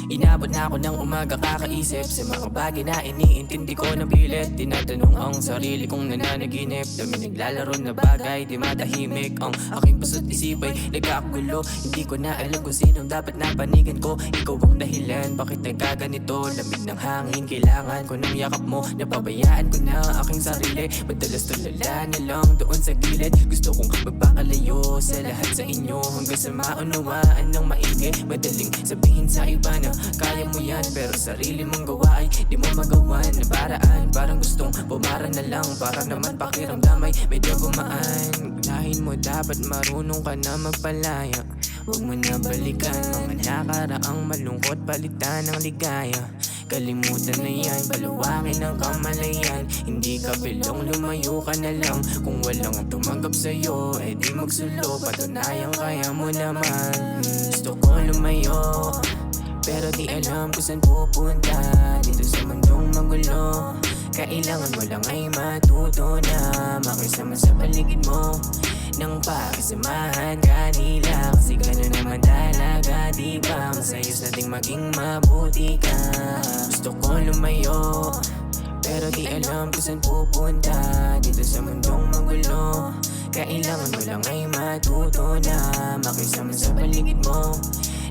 Inabot na ako ng umaga kakaisip sa mga bagay na iniintindi ko ng pilit. Tinatanong ang sarili kong nananaginip. Dami naglalaro na bagay, di matahimik. Ang aking puso't isip ay nagkakagulo. Hindi ko na alam kung sinong dapat napanigan ko. Ikaw ang dahilan, bakit nagkaganito? Lamig ng hangin, kailangan ko ng yakap mo. Napabayaan ko na aking sarili. Madalas tulala na lang doon sa gilid. Gusto kong magpakalayo sa lahat sa inyo, hanggang sa maunawaan ng maigi. Madaling sabihin sa iba na kaya mo yan, pero sarili mong gawa ay di mo magawa. Na paraan, parang gustong bumara na lang. Parang naman pakiramdam ay medyo gumaan. Unahin mo, dapat marunong ka na magpalaya. Huwag mo na balikan mga nakaraang malungkot, palitan ng ligaya. Kalimutan na yan, balawangin ang kamalayan. Hindi ka bilong, lumayo ka na lang. Kung walang tumanggap sa'yo, eh di magsulo. Patunayan kaya mo naman. Gusto ko lumayo, pero di alam kung saan pupunta. Dito sa mundong magulo, kailangan mo lang ay matuto na makisama sa paligid mo nang pakisamahan kanila. Kasi gano'n naman talaga, di ba? Masayos nating maging mabuti ka. Gusto ko lumayo, pero di alam kung saan pupunta. Dito sa mundong magulo, kailangan mo lang ay matuto na makisama sa paligid mo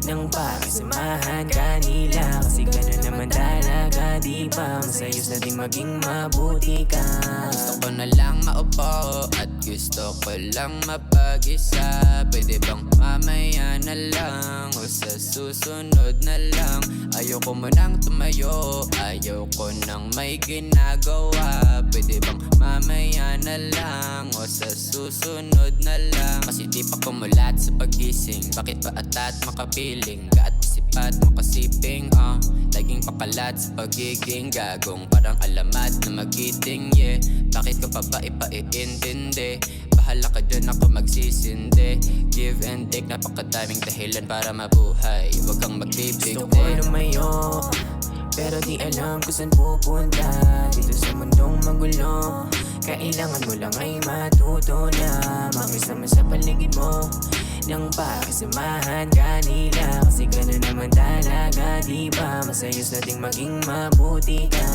nang pakisamahan kanila. Kasi gano'n naman talaga, di ba? Masayos nating maging mabuti ka. Gusto ko na lang maupo at gusto ko lang mapag-isa. Pwede bang mamaya na lang o sa susunod na lang? Ayoko mo nang tumayo, ayoko nang may ginagawa. Pwede bang mamaya na lang o sa susunod na lang? Kasi di pa kumulat sa pagising, bakit ba atat makapiling? Gaat isipat makasiping, laging pakalat sa pagiging gagong. Parang alamat na magiting, yeah. Bakit ka pa ba ipaiintindi? Bahala ka dyan, ako magsisindi. Give and take, napakadaming dahilan para mabuhay. Huwag kang magbibigti. Gusto ko lumayo, pero di alam kung saan pupunta. Dito sa mundong magulo, kailangan mo lang ay matuto na makisama sa paligid mo nang pakisamahan kanila. Kasi gano'n naman talaga, di ba? Masayos nating maging mabuti ka.